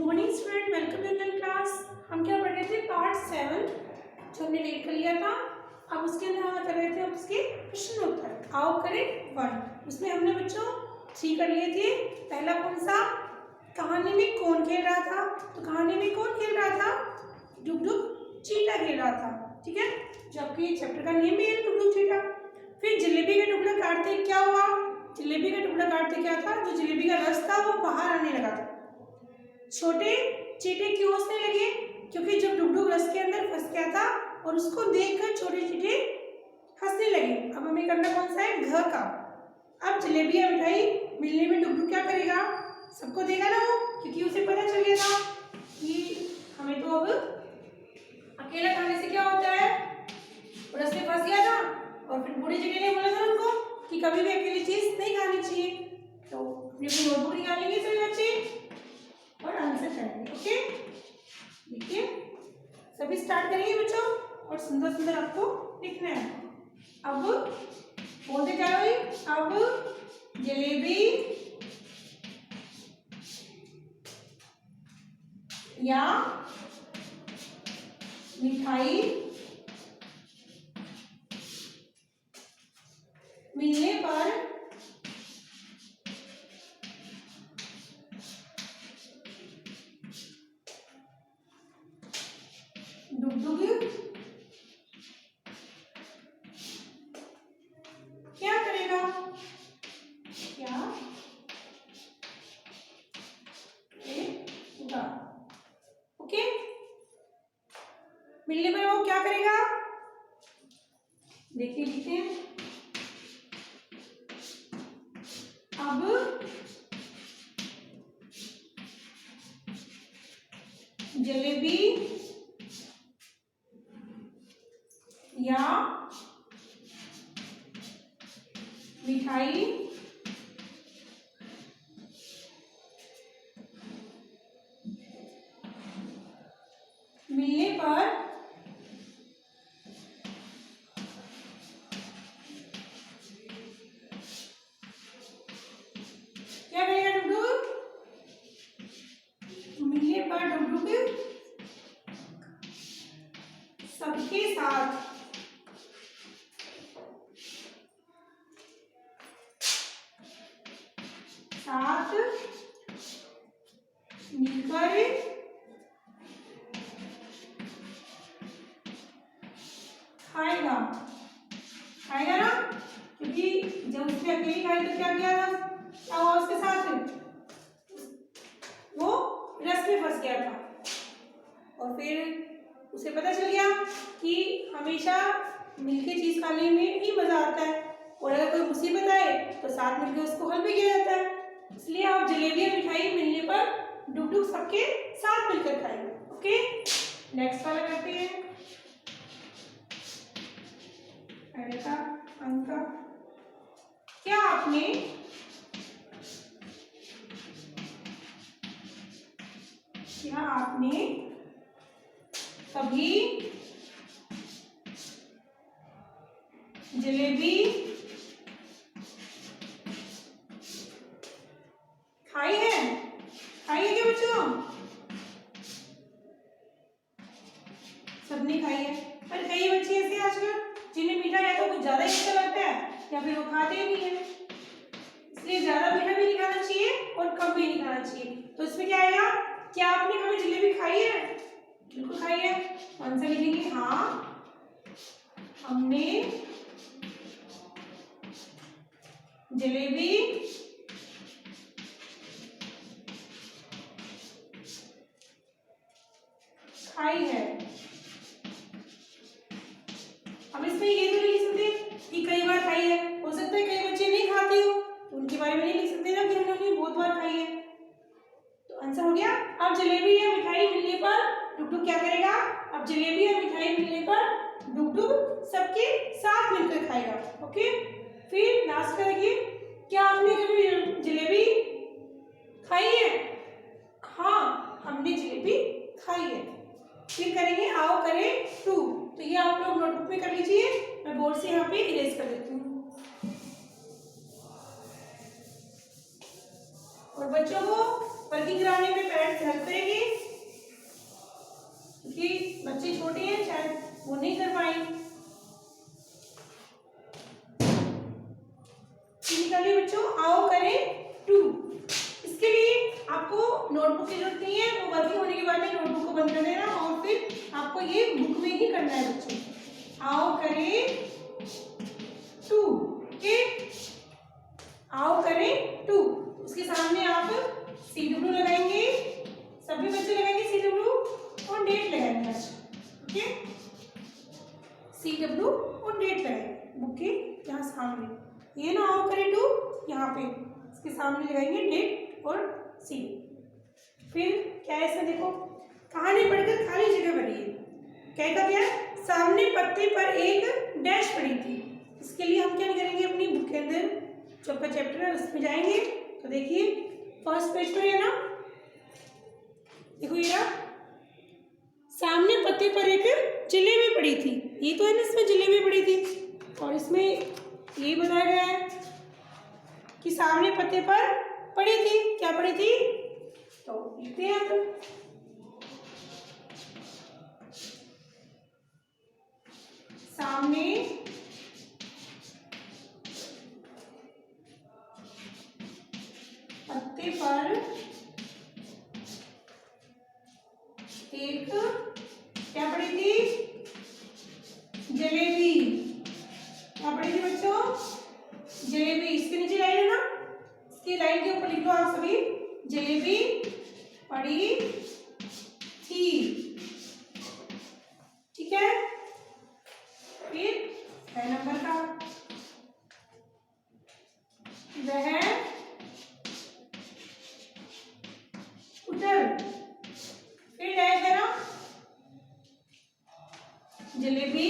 Morning student, welcome to Indian class. हम क्या पढ़ रहे थे? पार्ट 7 जो हमने रीड कर लिया था। अब उसके अंदर हम कर रहे थे उसके प्रश्न उत्तर। आओ करें 1। उसमें हमने बच्चों 3 कर लिए थे। पहला कौन सा? कहानी में कौन खेल रहा था? तो कहानी में कौन खेल रहा था? डुग डुग चीटा खेल रहा था। ठीक है, जबकि चैप्टर का नेम भी है डुग डुग चीटा। फिर जलेबी का टुकड़ा काटते क्या हुआ? जलेबी का टुकड़ा काटते क्या था? जो जलेबी का रस था वो बाहर आने लगा था। छोटे चींटे क्यों हंसने लगे? क्योंकि जब डुगडुग रस के अंदर फंस गया था और उसको देखकर छोटे चींटे हंसने लगे। अब हमें करना कौन सा है? घ का। अब जलेबी या मिठाई मिलने में डुगडुग क्या करेगा? सबको देगा ना वो, क्योंकि उसे पता चल गया था कि हमें तो अब अकेला खाने से क्या होता है। रस में फंस गया था और फिर बूढ़े चींटे ने बोला था उनको कि कभी भी अकेली चीज नहीं खानी चाहिए। तो अपनी नोटबुक निकालेंगे सभी बच्चे और आंसर करेंगे। ओके, देखिए सभी स्टार्ट करेंगे बच्चों और सुंदर सुंदर आपको लिखना है। अब बोलते क्या हुई? अब जलेबी या मिठाई मिलने पर डुगडुग क्या करेगा? क्या करेगा? ओके, मिलने पर वो क्या करेगा? देखिए लिखते हैं। अब जलेबी या मिठाई मिलने पर क्या करेगा डुगडुग? मिलने पर डुगडुग सबके साथ मिलकर खाएगा। खाएगा ना, क्योंकि जब उसने अकेली खाई तो क्या किया था? क्या हुआ उसके साथ? वो रस में फंस गया था और फिर उसे पता चल गया कि हमेशा मिलके चीज खाने में ही मजा आता है और अगर कोई मुसीबत आए तो साथ मिलकर उसको हल भी किया जाता है। इसलिए आप जलेबी या मिठाई मिलने पर डुगडुग सबके साथ मिलकर खाएंगे। ओके, नेक्स्ट वाला करते हैं। अंका, क्या आपने कभी जलेबी खाई है? खाई है क्या बच्चों? सबने खाई है, पर कई बच्चे ऐसे आजकल जिन्हें मीठा या तो कुछ ज्यादा ही अच्छा लगता है या फिर वो खाते ही नहीं है। इसलिए ज्यादा मीठा भी नहीं खाना चाहिए और कम भी नहीं खाना चाहिए। तो इसमें क्या आएगा? क्या आपने कभी जलेबी खाई है? बिल्कुल खाई है। आंसर लिखेंगे हाँ, हमने जलेबी खाई है। अब इसमें ये तो नहीं लिख सकते कि कई बार खाई है, हो सकता है कई बच्चे नहीं खाते हो तो उनके बारे में नहीं लिख सकते ना कि उन्होंने बहुत बार खाई है। तो आंसर हो गया। अब जलेबी या मिठाई मिलने पर डुगडुग क्या करेगा? अब जलेबी या मिठाई मिलने पर डुगडुग सबके साथ मिलकर खाएगा। ओके, फिर लास्ट का देखिए, क्या आपने कभी जलेबी खाई है? हाँ, हमने जलेबी खाई है। फिर करेंगे आओ करें 2। तो ये आप लोग नोटबुक में कर लीजिए, मैं बोर्ड से यहाँ पे इरेज कर देती हूँ। और बच्चों को वर्किंग कराने में पेरेंट्स से हेल्प करेंगे, क्योंकि बच्चे छोटे हैं, शायद वो नहीं कर पाए। निकालिए बच्चों, आओ करें 2। इसके लिए आपको नोटबुक की जरूरत नहीं है, वो वर्किंग होने के बाद में नोटबुक को बंद कर देना और फिर आपको ये बुक में ही करना है बच्चों। आओ करें 2, ओके, आओ करें 2। उसके सामने आप CW लगाएंगे, सभी बच्चे लगाएंगे CW और डेट लगाएंगे, ओके, CW और डेट लगाएंगे बुक के यहाँ सामने। ये ना आओ करें 2, यहाँ पे इसके सामने लगाएंगे डेट और सी। फिर क्या है इसमें देखो, कहानी पढ़कर खाली जगह भरी है। कहेगा क्या, सामने पत्ते पर एक डैश पड़ी थी। इसके लिए हम क्या करेंगे, अपनी बुक के अंदर जो आपका चैप्टर है उसमें जाएंगे। तो देखिए फर्स्ट पेज पर है ना, देखो ये रहा, सामने पत्ते पर एक जलेबी पड़ी थी। ये तो है ना, इसमें जलेबी पड़ी थी और इसमें ये बताया गया है कि सामने पत्ते पर पड़ी थी। क्या पड़ी थी, तो लिखते हैं आप, सामने पत्ते पर एक क्या पड़ी थी, जलेबी। क्या पड़ी थी बच्चों, जलेबी। इसके नीचे लाइन है ना, इसकी लाइन के ऊपर लिख लो आप सभी, जलेबी पड़ी थी, ठीक है। फिर 6 नंबर का, वह स्कूटर, फिर डैश है ना, जलेबी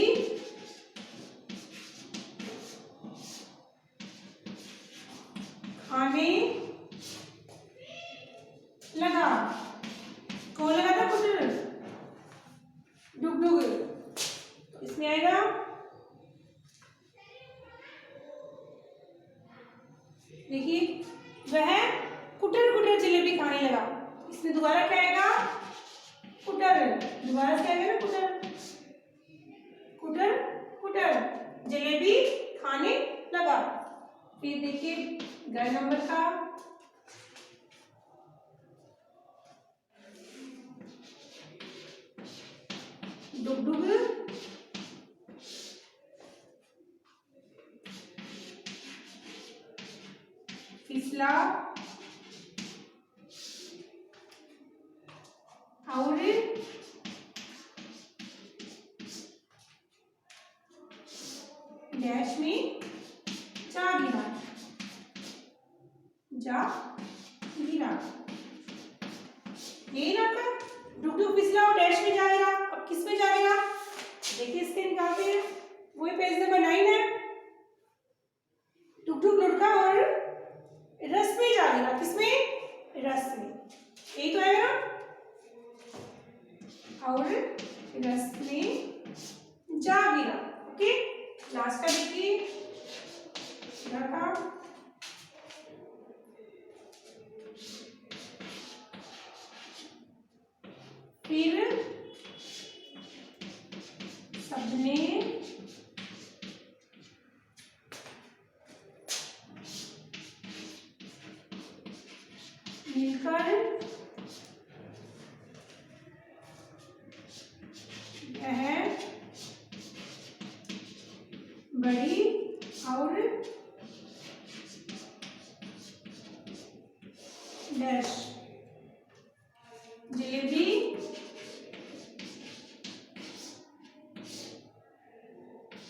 खाने लगा। कौन लगा था, कुटर, डुगडुग। तो इसमें आएगा देखिए, वह कुटर कुटर जलेबी खाने लगा। इसमें दोबारा क्या आएगा, कुटर, दोबारा क्या आएगा ना, कुटर कुटर कुटर जलेबी खाने लगा। फिर देखिए 11 नंबर का, डुगडुग फिसला और डैश में जा गिरा, जा गिरा। यही ना का, डुगडुग फिसला और डैश में जा गिरा। अब किस में जा गिरा, देखिए इसके निकालते हैं, वही पेज नंबर 9 है। डुगडुग लुढ़का और रस में जा गिरा। किसमें, रस में, यही तो आएगा ना, और रस में जा गिरा, ओके। लास्ट का देखिए, लड़का फिर सबने मिलकर वह बड़ी और डैश जलेबी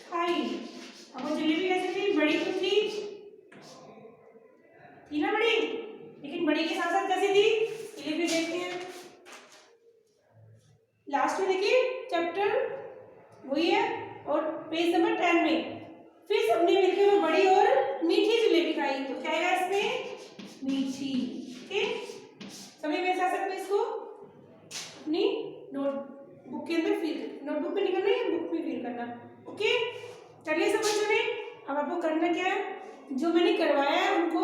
खाई। अब वो जलेबी कैसे थी, बड़ी तो थी ना बड़ी, लेकिन बड़ी के साथ साथ कैसी थी, जलेबी। देखते हैं लास्ट में, देखिए चैप्टर वही है और पेज नंबर 10 में, फिर सबने मिलकर वो बड़ी और मीठी जलेबी खाई। तो क्या आएगा इसमें, मीठी, ओके। सभी में आ सकते हैं, इसको अपनी नोटबुक के अंदर फिल, नोटबुक में निकलना है, बुक में फिल करना, ओके। कर लिया सब बच्चों ने। अब आपको करना क्या है, जो मैंने करवाया है उनको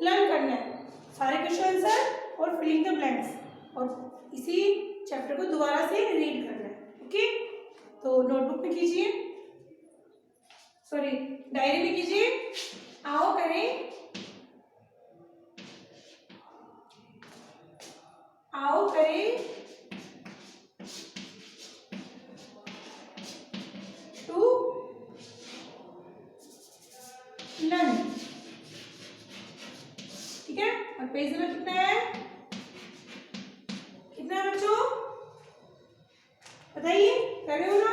लर्न करना है, सारे क्वेश्चन आंसर और फिलिंग द ब्लैंक्स। और इसी चैप्टर को दोबारा से रीड करना है। ओके, तो नोटबुक में कीजिए, सॉरी डायरी में कीजिए। आओ करें, आओ करें टू लर्न। ठीक है, और पेज नंबर कितना है, कितना है बच्चों बताइए, कर रहे हो